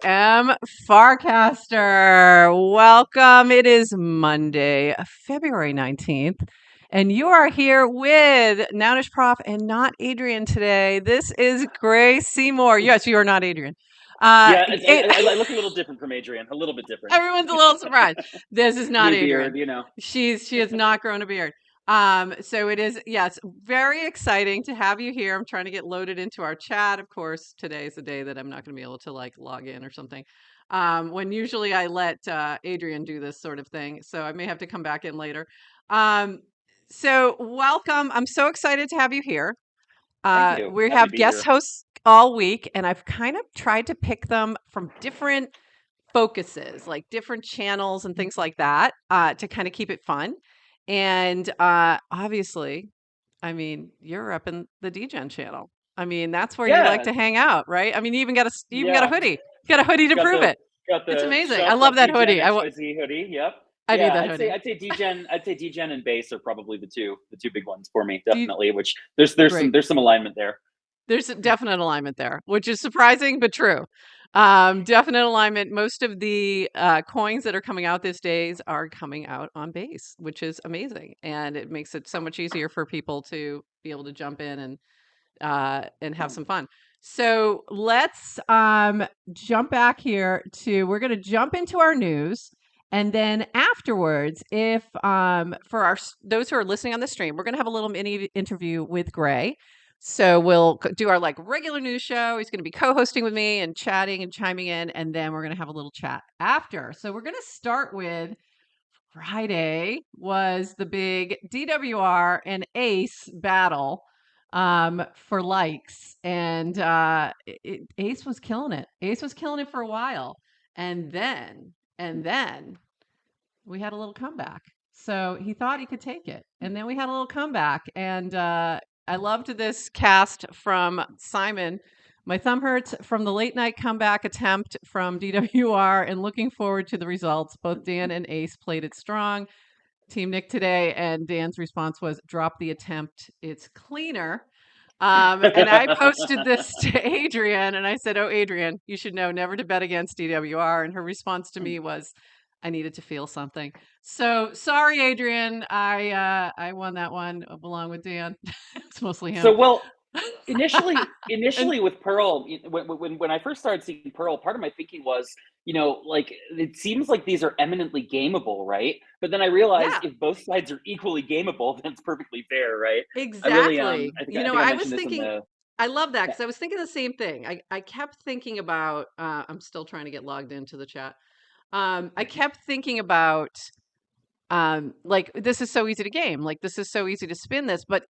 am Farcaster. Welcome. It is Monday, February 19th, and you are here with Nounish Prof and not Adrienne today. This is Grace Seymour. Yes, you are not Adrienne. Yeah, I look a little different from Adrienne, a little bit different. Everyone's a little surprised. This is not New Adrienne. beard, you know. She has not grown a beard. So it is, yes, very exciting to have you here. I'm trying to get loaded into our chat. Of course, today is the day that I'm not going to be able to like log in or something. When usually I let Adrienne do this sort of thing. So I may have to come back in later. So welcome. I'm so excited to have you here. Thank you. We Happy to have be guest here. hosts all week, and I've kind of tried to pick them from different focuses, like different channels and things like that, to kind of keep it fun. And obviously, I mean, you're up in the DGen channel. I mean, that's where you like Yeah, to hang out, right? I mean, you even got a yeah. hoodie. You got a hoodie to Got prove the it. got It's the amazing. I shop love that DGen hoodie. XYZ hoodie. Yep. I need Yeah, that I'd say hoodie. DGen and bass are probably the two big ones for me, Do you, definitely. Which there's great. some alignment there. There's a definite alignment there, which is surprising but true. Definite alignment. Most of the coins that are coming out these days are coming out on base, which is amazing, and it makes it so much easier for people to be able to jump in and have some fun. So let's jump back here to. We're going to jump into our news. And then afterwards, if for those who are listening on the stream, we're going to have a little mini interview with Gray. So we'll do our like regular news show. He's going to be co-hosting with me and chatting and chiming in, and then we're going to have a little chat after. So we're going to start with Friday was the big DWR and Ace battle for likes, and Ace was killing it. Ace was killing it for a while, and then we had a little comeback. So he thought he could take it. And then we had a little comeback. And I loved this cast from Simon. My thumb hurts from the late night comeback attempt from DWR and looking forward to the results. Both Dan and Ace played it strong. Team Nick today. And Dan's response was drop the attempt. It's cleaner. And I posted this to Adrienne and I said, oh, Adrienne, you should know never to bet against DWR. And her response to me was, I needed to feel something. So sorry, Adrienne. I won that one along with Dan. It's mostly him. So well, Initially, And initially with Pearl, when I first started seeing Pearl, part of my thinking was, like it seems like these are eminently gameable, right? But then I realized yeah, if both sides are equally gameable, then it's perfectly fair, right? I really, exactly. I think I I was mentioned this in thinking, the. I love that Yeah. because I was thinking the same thing. I kept thinking about, I'm still trying to get logged into the chat. I kept thinking about, like, this is so easy to game. Like, this is so easy to spin this. But,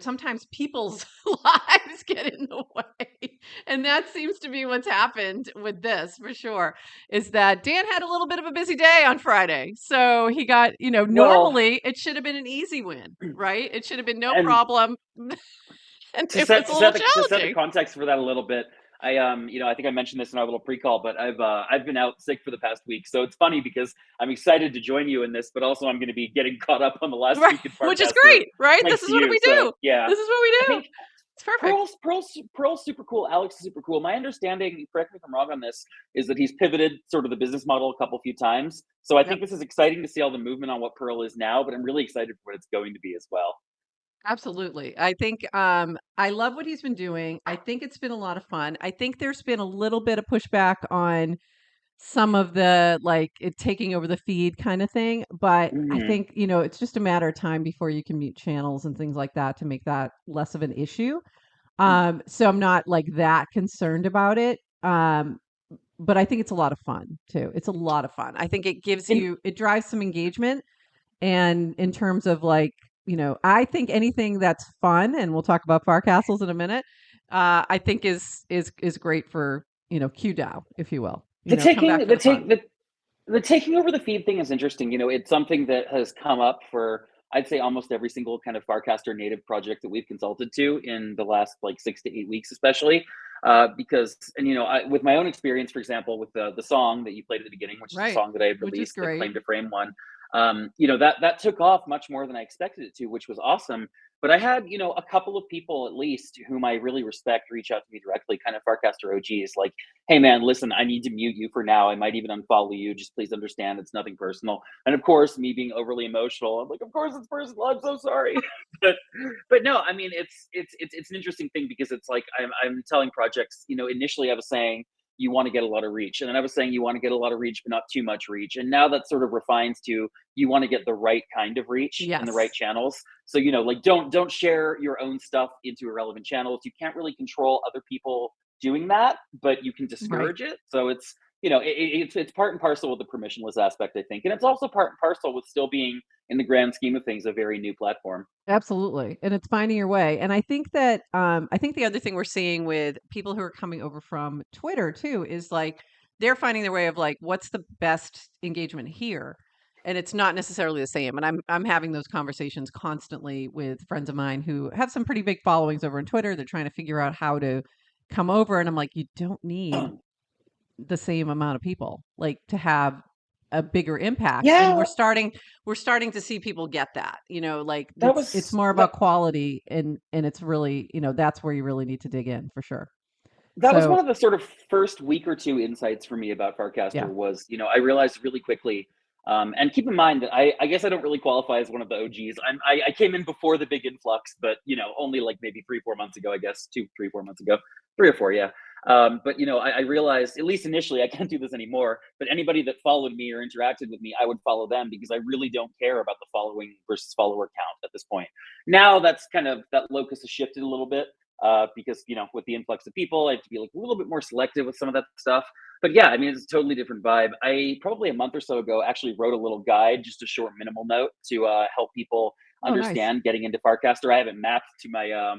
sometimes people's lives get in the way. And that seems to be what's happened with this for sure, is that Dan had a little bit of a busy day on Friday. So he got, Well, normally it should have been an easy win, right? It should have been no and problem. And to it was set a little the challenging. context for that a little bit, I think I mentioned this in our little pre-call, but I've been out sick for the past week, so it's funny because I'm excited to join you in this, but also I'm going to be getting caught up on the last Right. week in Which is Farcaster great, right? This thanks is to what you. we So do. yeah, This is what we I do. think It's perfect. Pearl's super cool. Alex is super cool. My understanding, correct me if I'm wrong on this, is that he's pivoted sort of the business model a few times. So I Yep. think this is exciting to see all the movement on what Pearl is now, but I'm really excited for what it's going to be as well. Absolutely. I think I love what he's been doing. I think it's been a lot of fun. I think there's been a little bit of pushback on some of the like it taking over the feed kind of thing, but I Mm-hmm. think, it's just a matter of time before you can mute channels and things like that to make that less of an issue. So I'm not like that concerned about it. But I think it's a lot of fun too. It's a lot of fun. I think it drives some engagement. And in terms of like, I think anything that's fun, and we'll talk about Farcastles in a minute, I think is great for, QDAO, if you will. The Come back taking for the the fun. take the taking over the feed thing is interesting. It's something that has come up for I'd say almost every single kind of Farcaster native project that we've consulted to in the last like 6 to 8 weeks, especially because and with my own experience, for example, with the song that you played at the beginning, which is a Right. song that I had Which is released, the great. Claim to Frame one. That took off much more than I expected it to, which was awesome. But I had, a couple of people at least whom I really respect reach out to me directly, kind of Farcaster OGs, like, hey man, listen, I need to mute you for now. I might even unfollow you. Just please understand it's nothing personal. And of course, me being overly emotional, I'm like, of course it's personal. I'm so sorry. but but no, I mean it's an interesting thing because it's like I'm telling projects, initially I was saying you want to get a lot of reach. And then I was saying you want to get a lot of reach, but not too much reach. And now that sort of refines to you want to get the right kind of reach in the right Yes. channels. So, like don't share your own stuff into irrelevant channels. You can't really control other people doing that, but you can Right. discourage it. So it's part and parcel with the permissionless aspect, I think. And it's also part and parcel with still being in the grand scheme of things a very new platform. Absolutely, and it's finding your way, and I think that, I think the other thing we're seeing with people who are coming over from Twitter too is, like, they're finding their way of, like, what's the best engagement here? And it's not necessarily the same, and I'm having those conversations constantly with friends of mine who have some pretty big followings over on Twitter. They're trying to figure out how to come over, and I'm like, "You don't need the same amount of people, like, to have a bigger impact." And Yeah, we're starting to see people get that, like that it's was more that about quality, and it's really, that's where you really need to dig in for sure. that was one So, of the sort of first week or two insights for me about yeah. Farcaster was, I realized really quickly, and keep in mind that I guess I don't really qualify as one of the OGs. I came in before the big influx, but only like maybe 3 4 months ago, I guess 2 3 4 months ago, 3 or 4, yeah. But I realized at least initially I can't do this anymore. But anybody that followed me or interacted with me, I would follow them because I really don't care about the following versus follower count at this point. Now that's kind of that locus has shifted a little bit because with the influx of people, I have to be like a little bit more selective with some of that stuff. But yeah, I mean, it's a totally different vibe. I probably a month or so ago actually wrote a little guide, just a short minimal note to help people Oh, nice. understand getting into Farcaster. I have it mapped to my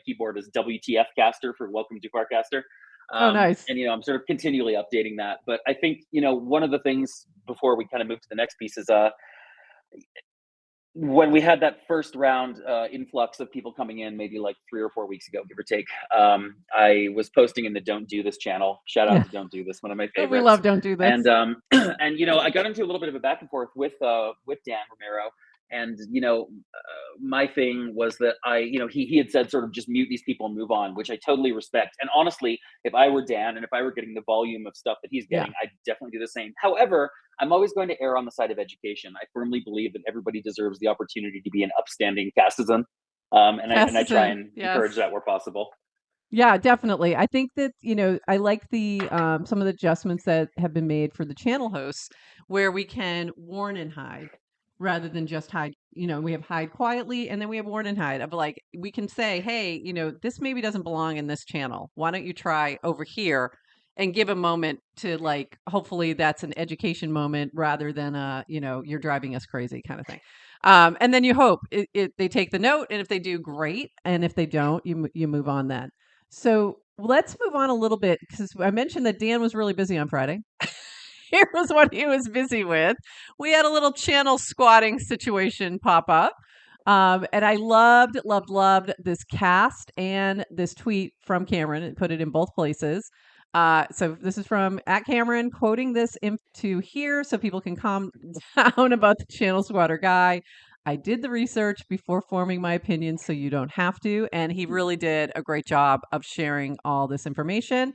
keyboard as WTF caster for Welcome to Farcaster. Oh, nice. And I'm sort of continually updating that. But I think one of the things before we kind of move to the next piece is when we had that first round influx of people coming in, maybe like 3 or 4 weeks ago, give or take, I was posting in the Don't Do This channel. Shout out Yeah. to Don't Do This, one of my We favorites. love Don't Do And This. I got into a little bit of a back and forth with Dan Romero. And my thing was that he had said sort of just mute these people and move on, which I totally respect. And honestly, if I were Dan and if I were getting the volume of stuff that he's Yeah. getting, I'd definitely do the same. However, I'm always going to err on the side of education. I firmly believe that everybody deserves the opportunity to be an upstanding castizen, and I try Castleton. and encourage Yes. that where possible. Yeah, definitely. I think that, I like the some of the adjustments that have been made for the channel hosts where we can warn and hide rather than just hide. We have hide quietly and then we have warn and hide of, like, we can say, hey, this maybe doesn't belong in this channel. Why don't you try over here and give a moment to, like, hopefully that's an education moment rather than you're driving us crazy kind of thing. And then you hope they take the note, and if they do, great, and if they don't, you move on then. So let's move on a little bit because I mentioned that Dan was really busy on Friday. Here was what he was busy with. We had a little channel squatting situation pop up. And I loved, loved, loved this cast and this tweet from Cameron and put it in both places. So this is from at Cameron, quoting this into here so people can calm down about the channel squatter guy. I did the research before forming my opinion so you don't have to. And he really did a great job of sharing all this information.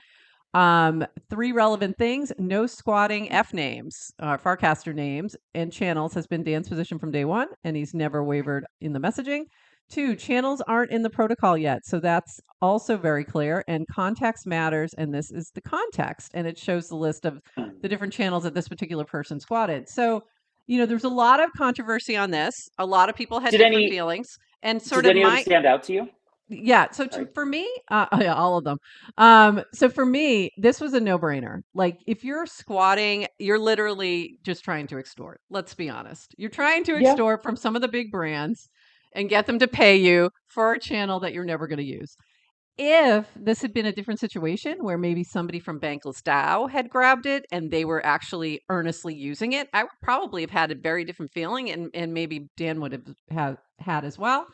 Three relevant things: no squatting F names, Farcaster names, and channels has been Dan's position from day one, and he's never wavered in the messaging. Two, channels aren't in the protocol yet, so that's also very clear. And context matters, and this is the context, and it shows the list of the different channels that this particular person squatted. So, there's a lot of controversy on this. A lot of people had Did different any feelings, and sort did of any of them my stand out to you? yeah, so Sorry. for me, yeah, all of them. So for me, this was a no-brainer. Like, if you're squatting, you're literally just trying to extort. Let's be honest. You're trying to Yeah. extort from some of the big brands and get them to pay you for a channel that you're never going to use. If this had been a different situation where maybe somebody from Bankless DAO had grabbed it and they were actually earnestly using it, I would probably have had a very different feeling, and maybe Dan would have had as well.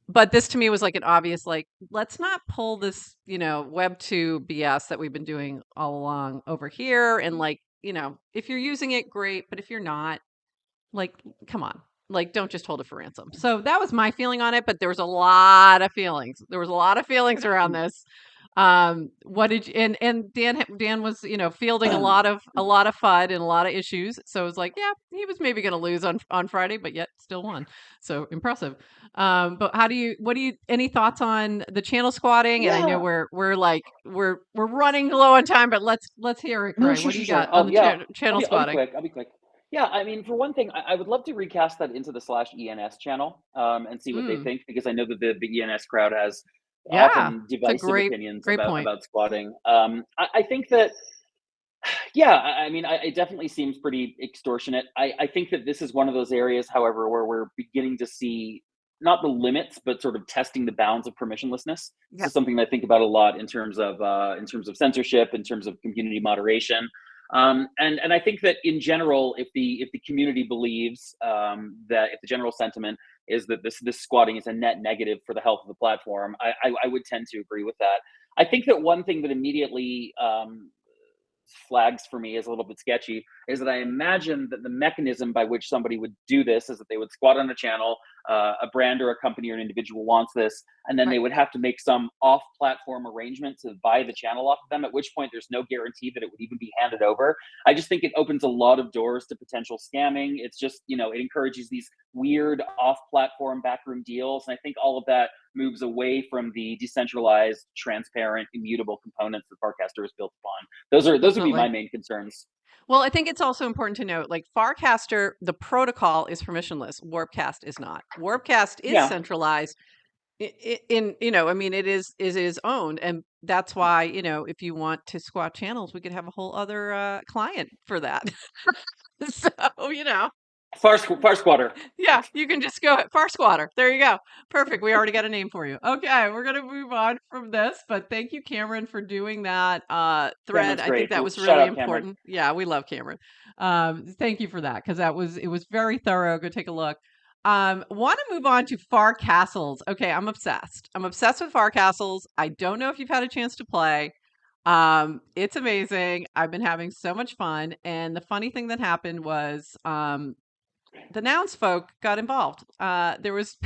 But this to me was like an obvious, like, let's not pull this, Web 2 BS that we've been doing all along over here. And, like, if you're using it, great. But if you're not, Like, come on. Like, don't just hold it for ransom. So that was my feeling on it, but there was a lot of feelings. There was a lot of feelings around this. What did you, and Dan was, fielding a lot of FUD and a lot of issues. So it was like, yeah, he was maybe going to lose on Friday, but yet still won. So impressive. But any thoughts on the channel squatting? And I know Yeah. we're running low on time, but let's hear it, No, Craig. sure, What do sure, you sure. got on the Yeah, channel I'll be squatting? quick. I'll be quick. Yeah, I mean, for one thing, I would love to recast that into the /ENS channel, and see what they Mm, think, because I know that the ENS crowd has yeah, often it's a divisive great opinions great point. about squatting. I think that, yeah, I mean, it definitely seems pretty extortionate. I think that this is one of those areas, however, where we're beginning to see not the limits, but sort of testing the bounds of permissionlessness. This Yeah, is something that I think about a lot in terms of censorship, in terms of community moderation. And I think that in general, if the community believes that, if the general sentiment is that this squatting is a net negative for the health of the platform, I would tend to agree with that. I think that one thing that immediately flags for me as a little bit sketchy is that I imagine that the mechanism by which somebody would do this is that they would squat on a channel, a brand or a company or an individual wants this, and then they right. would have to make some off-platform arrangement to buy the channel off of them, at which point there's no guarantee that it would even be handed over. I just think it opens a lot of doors to potential scamming. It's just, it encourages these weird off-platform backroom deals, and I think all of that moves away from the decentralized, transparent, immutable components that Farcaster is built upon. Those would be my Absolutely. main concerns. Well, I think it's also important to note, like Farcaster, the protocol is permissionless. Warpcast is not. Warpcast is Yeah, centralized I mean, it is owned, and that's why, if you want to squat channels, we could have a whole other client for that. So, far squatter. yeah, you can just go Far Squatter. There you go. Perfect. We already got a name for you. Okay, we're gonna move on from this, but thank you, Cameron, for doing that thread. Cameron's I think great. that was Shout really out Cameron. important. Yeah, we love Cameron. Thank you for that because it was very thorough. Go take a look. Want to move on to Farcastles. Okay, I'm obsessed. I'm obsessed with Farcastles. I don't know if you've had a chance to play. It's amazing. I've been having so much fun, and the funny thing that happened was the nouns folk got involved. There was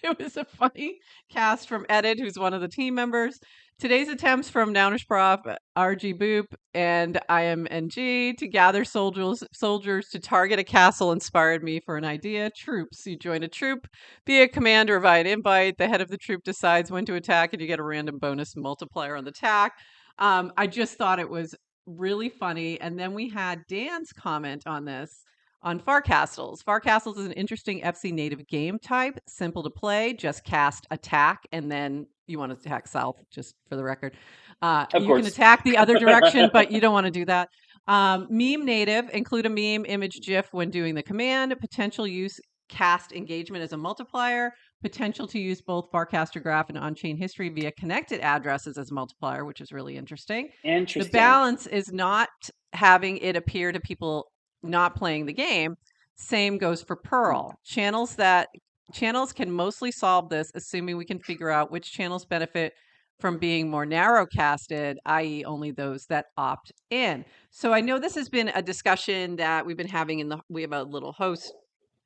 it was a funny cast from Edit, who's one of the team members. Today's attempts from Nounish Prof, RG Boop, and IMNG to gather soldiers to target a castle inspired me for an idea. Troops. You join a troop, be a commander via an invite. The head of the troop decides when to attack, and you get a random bonus multiplier on the attack. I just thought it was really funny. And then we had Dan's comment on this on Farcastles. Farcastles is an interesting FC native game type, simple to play, just cast attack, and then you want to attack south, just for the record. Of You can course. attack the other direction, but you don't want to do that. Meme native, include a meme, image, GIF when doing the command. Potential use, cast engagement as a multiplier. Potential to use both Farcaster Graph and on-chain history via connected addresses as a multiplier, which is really interesting. The Interesting. balance is not having it appear to people not playing the game. Same goes for Pearl. Channels can mostly solve this, assuming we can figure out which channels benefit from being more narrow casted, i.e., only those that opt in. So I know this has been a discussion that we've been having we have a little host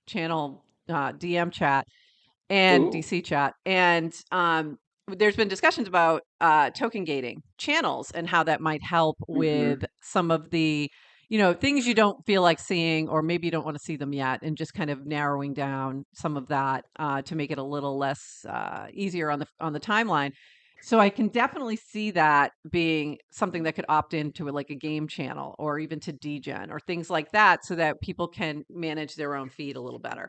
channel DM chat and Ooh. DC chat. And there's been discussions about token gating channels and how that might help Mm-hmm. with some of the, things you don't feel like seeing, or maybe you don't want to see them yet, and just kind of narrowing down some of that to make it a little less easier on the timeline. So I can definitely see that being something that could opt into like a game channel or even to DGen or things like that, so that people can manage their own feed a little better.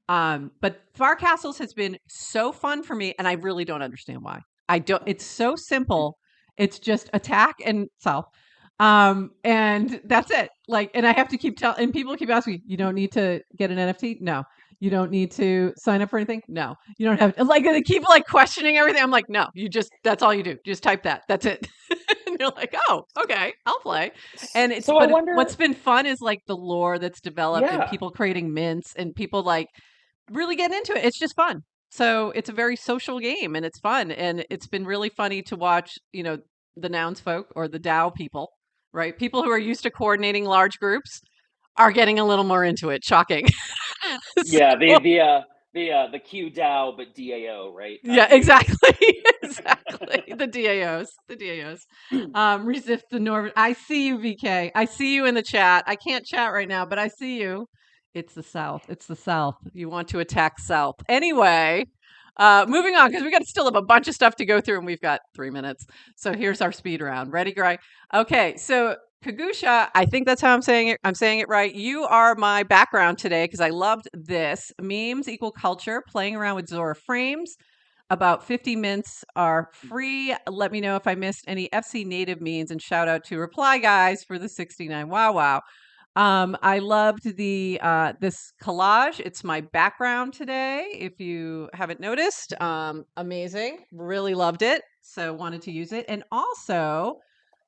But Far Castles has been so fun for me, and I really don't understand why. I don't. It's so simple. It's just attack and south, and that's it. Like, and I have to keep telling, and people keep asking me, you don't need to get an NFT? No. You don't need to sign up for anything? No. You don't have, like, they keep like questioning everything. I'm like, no, that's all you do. Just type that. That's it. And they're like, oh, okay, I'll play. And So I what's wonder. been fun is like the lore that's developed and Yeah. people creating mints and people like really getting into it. It's just fun. So it's a very social game and it's fun. And it's been really funny to watch, the nouns folk or the DAO people, right? People who are used to coordinating large groups are getting a little more into it. Shocking. Yeah, So the Q DAO but DAO, right? yeah, User. exactly. Exactly. The DAOs. The DAOs. Resist the norm. I see you, VK. I see you in the chat. I can't chat right now, but I see you. It's the South. It's the South. You want to attack South. Anyway, moving on, because we got still have a bunch of stuff to go through, and we've got 3 minutes. So here's our speed round. Ready, Greg? Okay, so Kagusha, I think that's how I'm saying it. I'm saying it right. You are my background today because I loved this. Memes equal culture, playing around with Zora frames. About 50 mints are free. Let me know if I missed any FC native memes, and shout out to Reply Guys for the 69 wow wow. I loved the this collage. It's my background today. If you haven't noticed, amazing. Really loved it. So wanted to use it. And also,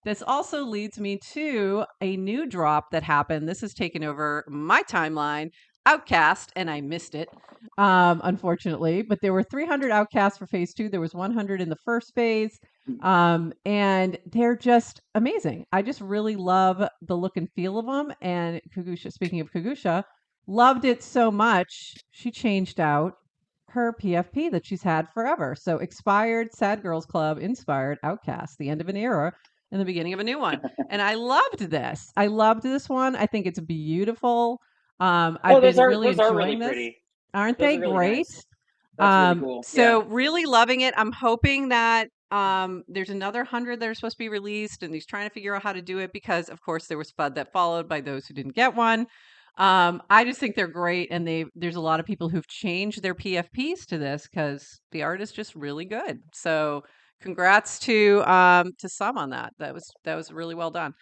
this also leads me to a new drop that happened. This has taken over my timeline. Outcast, and I missed it, unfortunately. But there were 300 outcasts for phase 2. There was 100 in the first phase. And they're just amazing. I just really love the look and feel of them. And Kagusha, speaking of Kagusha, loved it so much, she changed out her PFP that she's had forever. So expired, Sad Girls Club, inspired, Outcast, the end of an era and the beginning of a new one. And I loved this. I loved this one. I think it's beautiful. Oh, I've been really those are really enjoying this. pretty. Aren't Those they are really great? nice. That's really cool. Yeah. So really loving it. I'm hoping that there's another 100 that are supposed to be released, and he's trying to figure out how to do it because, of course, there was FUD that followed by those who didn't get one. I just think they're great, and there's a lot of people who've changed their PFPs to this because the art is just really good. So congrats to some on that. That was really well done.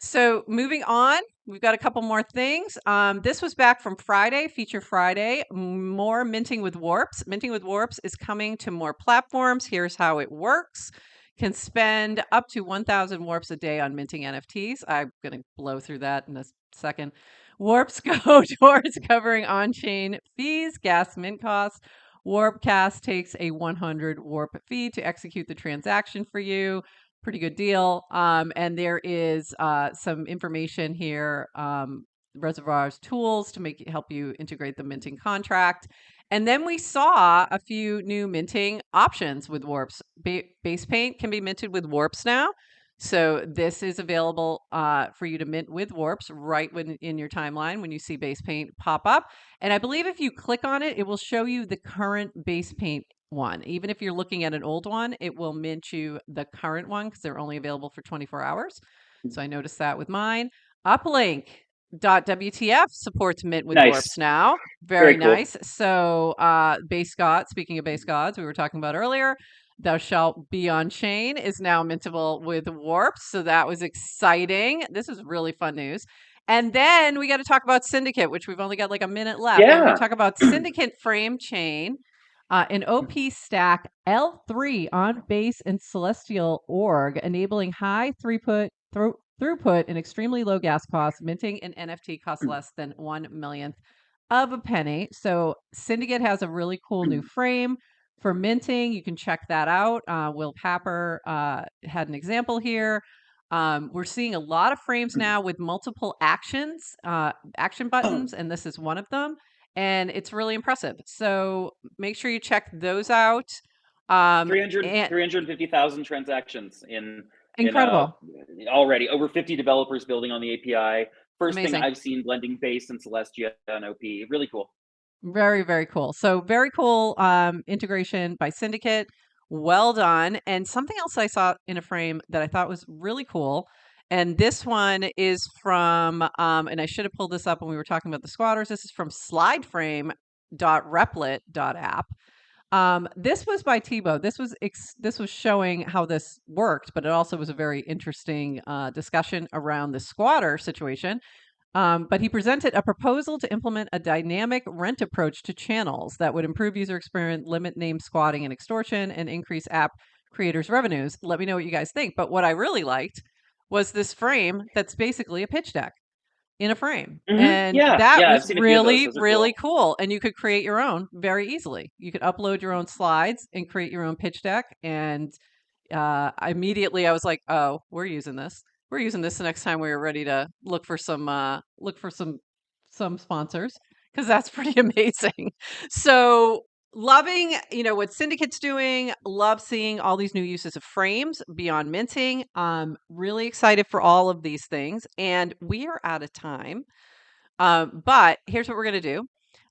So moving on, we've got a couple more things. This was back from Friday, Feature Friday. More minting with warps. Minting with warps is coming to more platforms. Here's how it works. Can spend up to 1,000 warps a day on minting NFTs. I'm going to blow through that in a second. Warps go towards covering on-chain fees, gas mint costs. Warpcast takes a 100 warp fee to execute the transaction for you. Pretty good deal. And there is some information here, Reservoir's tools to help you integrate the minting contract. And then we saw a few new minting options with warps. Base paint can be minted with warps now. So this is available for you to mint with warps right when in your timeline when you see base paint pop up. And I believe if you click on it, it will show you the current base paint one. Even if you're looking at an old one, it will mint you the current one because they're only available for 24 hours. So I noticed that with mine. Uplink.wtf supports mint with Nice. warps now. Very Very cool. nice. So base gods, speaking of base gods, we were talking about earlier, thou shalt be on chain is now mintable with warps. So that was exciting. This is really fun news. And then we got to talk about Syndicate, which we've only got like a minute left. But we're going Yeah. to talk about Syndicate frame chain. An OP stack L3 on base and celestial org, enabling high throughput and extremely low gas costs. Minting an NFT costs less than 1/1,000,000th of a penny. So Syndicate has a really cool new frame for minting. You can check that out. Will Papper had an example here. We're seeing a lot of frames now with multiple action buttons, and this is one of them. And it's really impressive. So make sure you check those out. 350,000 transactions in Incredible. already over 50 developers building on the API. First thing Amazing. I've seen blending base and Celestia and OP. Really cool. Very, very cool. So very cool integration by Syndicate. Well done. And something else I saw in a frame that I thought was really cool. And this one is from, and I should have pulled this up when we were talking about the squatters. This is from slideframe.replit.app. This was by Tebow. This was showing how this worked, but it also was a very interesting discussion around the squatter situation. But he presented a proposal to implement a dynamic rent approach to channels that would improve user experience, limit name squatting and extortion, and increase app creators' revenues. Let me know what you guys think. But what I really liked was this frame that's basically a pitch deck in a frame. And Yeah, that yeah, I've was seen a few of those. really, Those are really cool. cool. And you could create your own very easily. You could upload your own slides and create your own pitch deck. And immediately I was like, oh, we're using this. We're using this the next time we were ready to look for some sponsors because that's pretty amazing. So loving, what Syndicate's doing. Love seeing all these new uses of frames beyond minting. Really excited for all of these things. And we are out of time. But here's what we're going to do.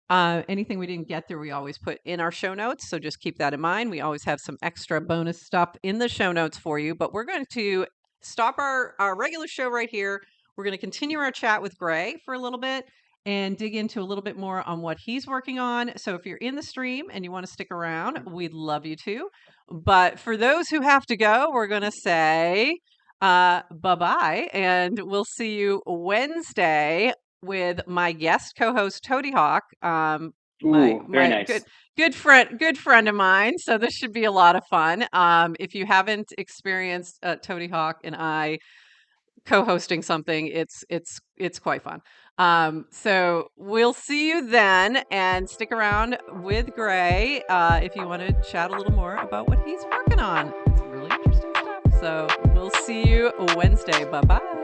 Anything we didn't get through, we always put in our show notes. So just keep that in mind. We always have some extra bonus stuff in the show notes for you. But we're going to stop our regular show right here. We're going to continue our chat with Gray for a little bit and dig into a little bit more on what he's working on. So if you're in the stream and you want to stick around, we'd love you to. But for those who have to go, we're going to say bye-bye. And we'll see you Wednesday with my guest co-host Toady Hawk, Very my nice. good friend of mine. So this should be a lot of fun. If you haven't experienced Toady Hawk and I co-hosting something, it's quite fun. So we'll see you then, and stick around with Gray if you want to chat a little more about what he's working on. It's really interesting stuff. So we'll see you Wednesday. Bye bye.